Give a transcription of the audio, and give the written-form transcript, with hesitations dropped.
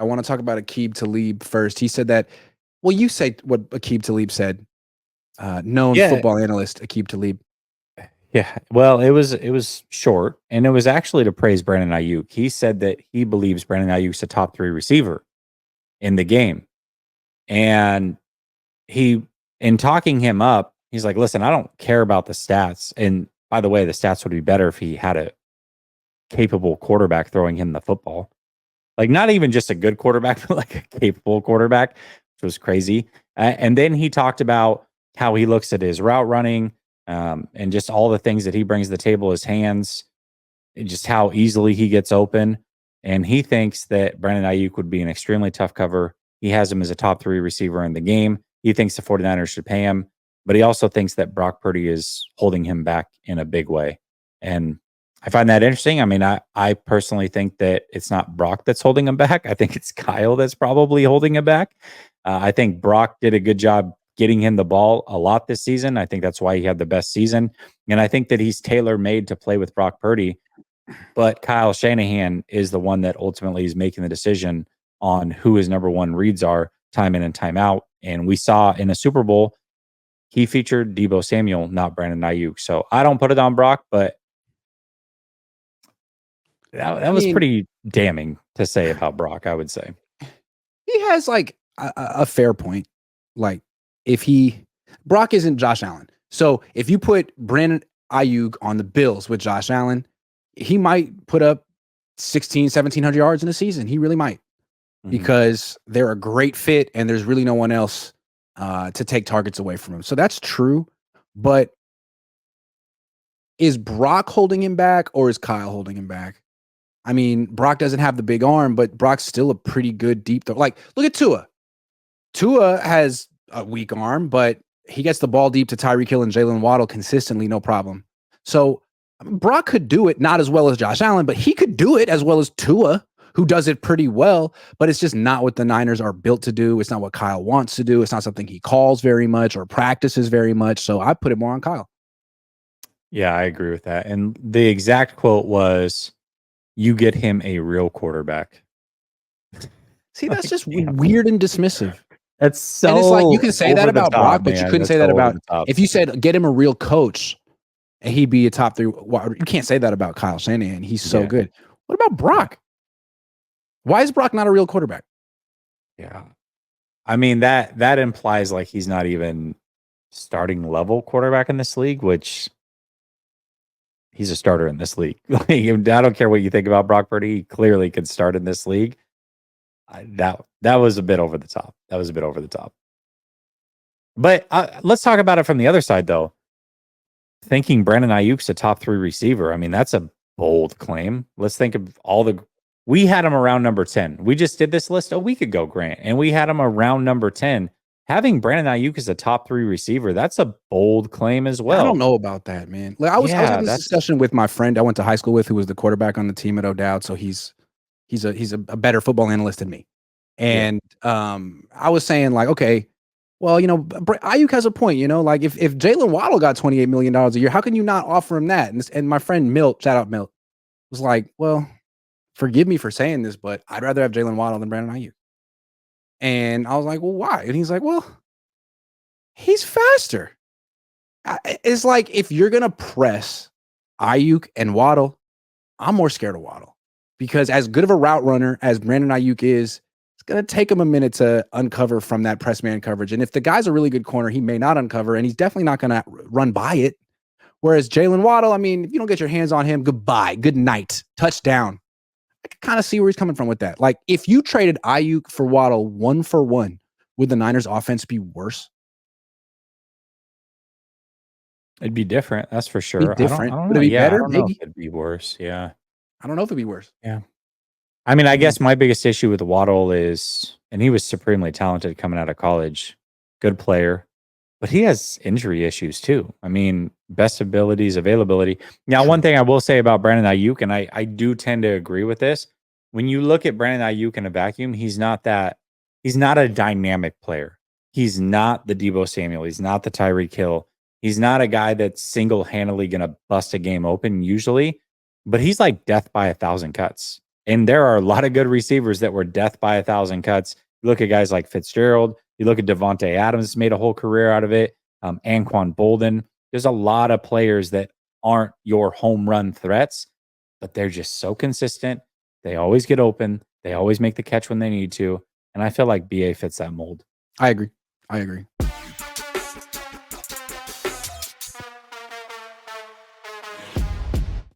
I want to talk about Aqib Talib first. He said that. Well, you say what Aqib Talib said. Known Yeah, football analyst Aqib Talib. yeah. Well, it was short, and it was actually to praise Brandon Aiyuk. He said that he believes Brandon Aiyuk's a top 3 receiver in the game, and he, in talking him up, he's like, "Listen, I don't care about the stats." And by the way, the stats would be better if he had a capable quarterback throwing him the football. Like, not even just a good quarterback, but like a capable quarterback, which was crazy. And then he talked about how he looks at his route running, and just all the things that he brings to the table, his hands, and just how easily he gets open. And he thinks that Brandon Ayuk would be an extremely tough cover. He has him as a top 3 receiver in the game. He thinks the 49ers should pay him, but he also thinks that Brock Purdy is holding him back in a big way. And I find that interesting. I mean, I personally think that it's not Brock that's holding him back. I think it's Kyle that's probably holding him back. I think Brock did a good job getting him the ball a lot this season. I think that's why he had the best season. And I think that he's tailor-made to play with Brock Purdy. But Kyle Shanahan is the one that ultimately is making the decision on who his number one reads are time in and time out. And we saw in a Super Bowl, he featured Deebo Samuel, not Brandon Aiyuk. So I don't put it on Brock, but that was pretty damning to say about Brock, I would say. He has like a fair point. Like, if Brock isn't Josh Allen. So if you put Brandon Aiyuk on the Bills with Josh Allen, he might put up 1,700 yards in a season. He really might, because they're a great fit and there's really no one else to take targets away from him. So that's true. But is Brock holding him back, or is Kyle holding him back? I mean, Brock doesn't have the big arm, but Brock's still a pretty good deep throw. Like, look at Tua. Tua has a weak arm, but he gets the ball deep to Tyreek Hill and Jalen Waddle consistently, no problem. So Brock could do it, not as well as Josh Allen, but he could do it as well as Tua, who does it pretty well. But it's just not what the Niners are built to do. It's not what Kyle wants to do. It's not something he calls very much or practices very much. So I put it more on Kyle. Yeah, I agree with that. And the exact quote was, "You get him a real quarterback." See, that's just weird and dismissive. That's so. And it's like, you can say that about Brock, but you couldn't say that about, if you said get him a real coach and he'd be a top 3. You can't say that about Kyle Shanahan. He's so good. What about Brock? Why is Brock not a real quarterback? Yeah. I mean, that implies like he's not even starting level quarterback in this league, which he's a starter in this league. I don't care what you think about Brock Purdy. He clearly could start in this league. That was a bit over the top. That was a bit over the top. But let's talk about it from the other side, though. Thinking Brandon Ayuk's a top 3 receiver, I mean, that's a bold claim. Let's think of we had him around number 10. We just did this list a week ago, Grant, and we had him around number 10. Having Brandon Aiyuk as a top 3 receiver, that's a bold claim as well. I don't know about that, man. Like, I was having this discussion with my friend I went to high school with, who was the quarterback on the team at O'Dowd. So he's a better football analyst than me. And I was saying, like, okay, well, Aiyuk has a point, like if Jalen Waddle got $28 million a year, how can you not offer him that? And my friend Milt, shout out Milt, was like, well, forgive me for saying this, but I'd rather have Jalen Waddle than Brandon Aiyuk. And I was like, well, why? And he's like, well, he's faster. It's like, if you're going to press Aiyuk and Waddle, I'm more scared of Waddle, because as good of a route runner as Brandon Aiyuk is, it's going to take him a minute to uncover from that press man coverage. And if the guy's a really good corner, he may not uncover, and he's definitely not going to run by it. Whereas Jalen Waddle, I mean, if you don't get your hands on him, goodbye, good night, touchdown. I can kind of see where he's coming from with that. Like, if you traded Aiyuk for Waddle 1 for 1, would the Niners offense be worse? It'd be different, that's for sure. Different. I don't Would know. it be better? I don't know Maybe. if it'd be worse. Yeah. I don't know if it'd be worse. Yeah. I mean, I guess my biggest issue with Waddle is, and he was supremely talented coming out of college, good player, but he has injury issues too. I mean, best abilities, availability. Now, one thing I will say about Brandon Aiyuk, and I do tend to agree with this, when you look at Brandon Aiyuk in a vacuum, he's not a dynamic player. He's not the Deebo Samuel. He's not the Tyreek Hill. He's not a guy that's single-handedly going to bust a game open usually, but he's like death by 1,000 cuts. And there are a lot of good receivers that were death by 1,000 cuts. You look at guys like Fitzgerald. You look at Devontae Adams, made a whole career out of it. Anquan Bolden. There's a lot of players that aren't your home run threats, but they're just so consistent. They always get open. They always make the catch when they need to. And I feel like BA fits that mold. I agree.